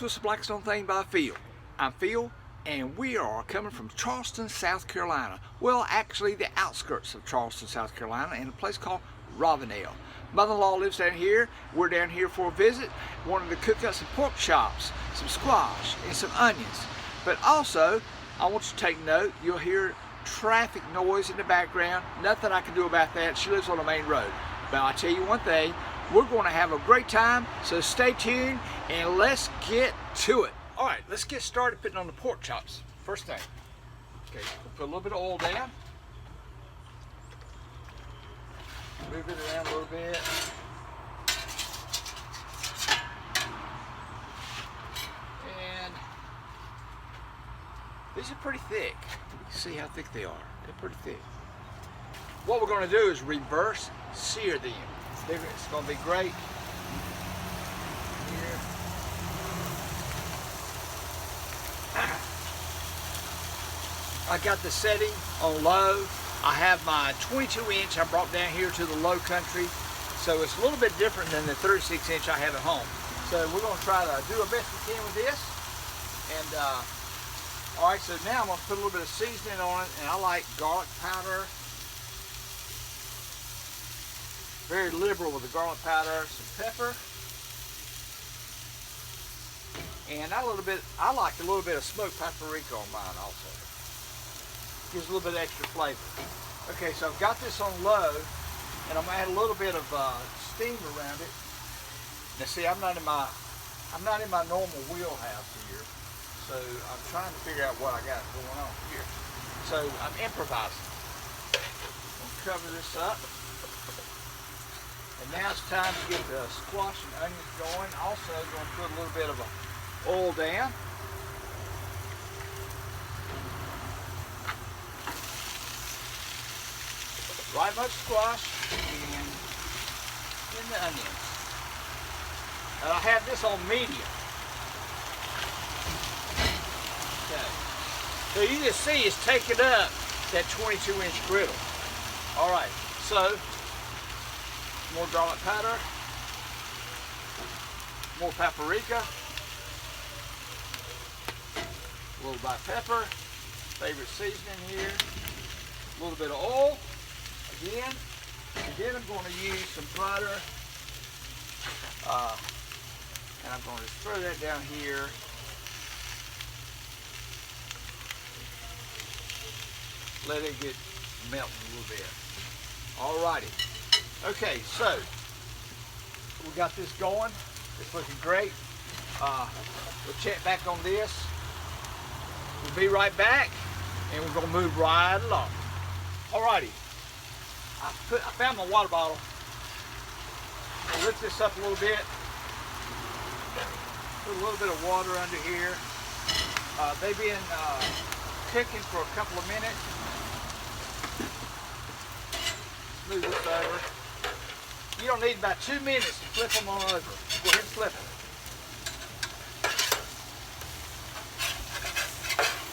to us a Blackstone thing by Phil. I'm Phil, and we are coming from Charleston, South Carolina. Well, actually the outskirts of Charleston, South Carolina, in a place called Ravenel. Mother-in-law lives down here. We're down here for a visit. Wanted to cook up some pork chops, some squash, and some onions. But also, I want you to take note, you'll hear traffic noise in the background. Nothing I can do about that. She lives on the main road. But I'll tell you one thing, we're going to have a great time, so stay tuned and let's get to it. All right, let's get started putting on the pork chops. First thing, okay, we'll put a little bit of oil down. Move it around a little bit. And these are pretty thick. You can see how thick they are. They're pretty thick. What we're going to do is reverse sear them. It's going to be great. Here. I got the setting on low. I have my 22-inch I brought down here to the low country, so it's a little bit different than the 36-inch I have at home. So we're going to try to do our best we can with this. And all right, so now I'm going to put a little bit of seasoning on it, and I like garlic powder. Very liberal with the garlic powder, some pepper, and I like a little bit of smoked paprika on mine also. Gives a little bit of extra flavor. Okay, so I've got this on low, and I'm gonna add a little bit of steam around it. Now see, I'm not in my normal wheelhouse here, so I'm trying to figure out what I got going on here. So I'm improvising. I'm gonna cover this up. And now it's time to get the squash and onions going. Also going to put a little bit of oil down. Right much squash and then the onions. And I have this on medium. Okay. So you just see it's taking up that 22-inch griddle. All right, so more garlic powder, more paprika, a little bit of pepper, favorite seasoning here, a little bit of oil again, and then I'm going to use some butter, and I'm going to just throw that down here. Let it get melting a little bit. Alrighty. Okay, so we got this going. It's looking great. We'll check back on this. We'll be right back, and we're gonna move right along. Alrighty. I found my water bottle. I'll lift this up a little bit. Put a little bit of water under here. They've been cooking for a couple of minutes. Move this over. You don't need about 2 minutes to flip them on over. Go ahead and flip them.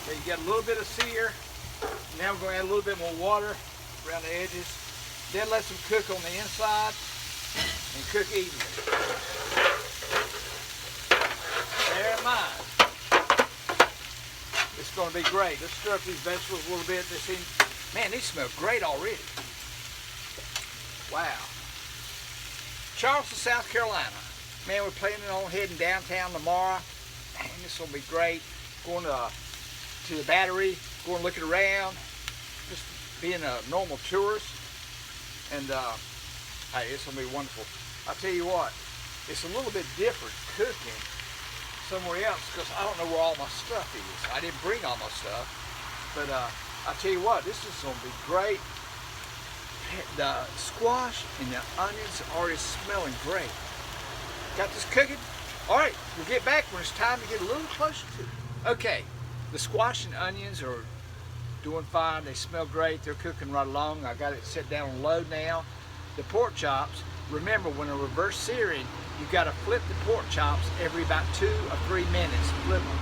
Okay, you got a little bit of sear. Now we're going to add a little bit more water around the edges. Then let them cook on the inside and cook evenly. Bear in mind, it's going to be great. Let's stir up these vegetables a little bit. Man, these smell great already. Wow. Charleston, South Carolina. Man, we're planning on heading downtown tomorrow. Man, this is going to be great. Going to the Battery, going looking around, just being a normal tourist. And hey, it's going to be wonderful. I'll tell you what, it's a little bit different cooking somewhere else because I don't know where all my stuff is. I didn't bring all my stuff. But I'll tell you what, this is going to be great. The squash and the onions are already smelling great. Got this cooking? All right, we'll get back when it's time to get a little closer to it. Okay, the squash and onions are doing fine. They smell great. They're cooking right along. I got it set down on low now. The pork chops, remember when they're reverse searing, you got to flip the pork chops every about 2 or 3 minutes. Flip them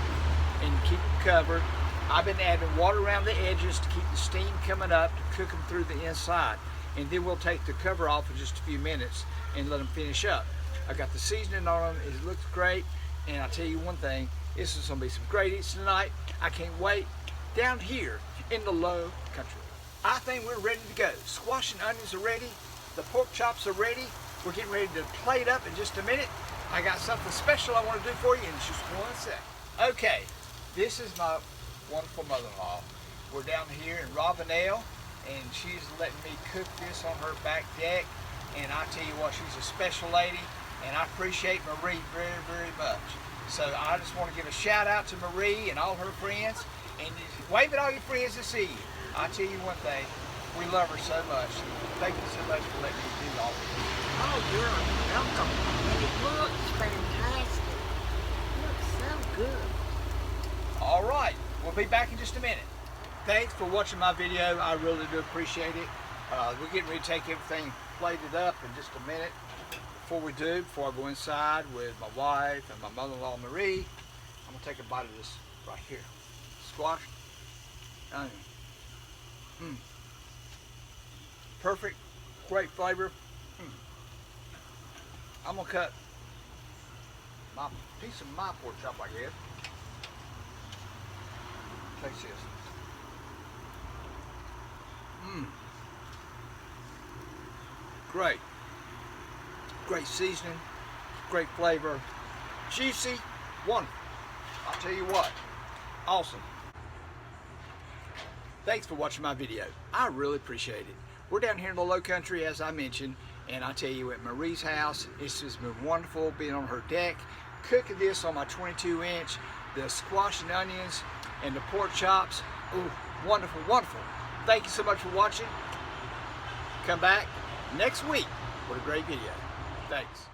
and keep them covered. I've been adding water around the edges to keep the steam coming up to cook them through the inside. And then we'll take the cover off in just a few minutes and let them finish up. I got the seasoning on them. It looks great. And I'll tell you one thing, this is gonna be some great eats tonight. I can't wait. Down here in the low country. I think we're ready to go. Squash and onions are ready. The pork chops are ready. We're getting ready to plate up in just a minute. I got something special I want to do for you in just one sec. Okay, this is my wonderful mother-in-law. We're down here in Robinelle, and she's letting me cook this on her back deck. And I tell you what, she's a special lady, and I appreciate Marie very, very much. So I just want to give a shout out to Marie and all her friends, and wave at all your friends to see you. I tell you one thing, we love her so much. Thank you so much for letting me do all this. Oh, you're welcome. And it looks fantastic. It looks so good. All right, we'll be back in just a minute. Thanks for watching my video. I really do appreciate it. We're getting ready to take everything plated up in just a minute. Before I go inside with my wife and my mother-in-law Marie, I'm gonna take a bite of this right here. Squash, onion. Perfect, great flavor. I'm gonna cut my piece of my pork chop, I guess. Taste this. Great. Great seasoning, great flavor, juicy, wonderful. I'll tell you what, awesome. Thanks for watching my video. I really appreciate it. We're down here in the low country, as I mentioned, and I tell you, at Marie's house, it's just been wonderful being on her deck, cooking this on my 22-inch, the squash and onions, and the pork chops. Ooh, wonderful, wonderful. Thank you so much for watching. Come back next week with a great video. Thanks.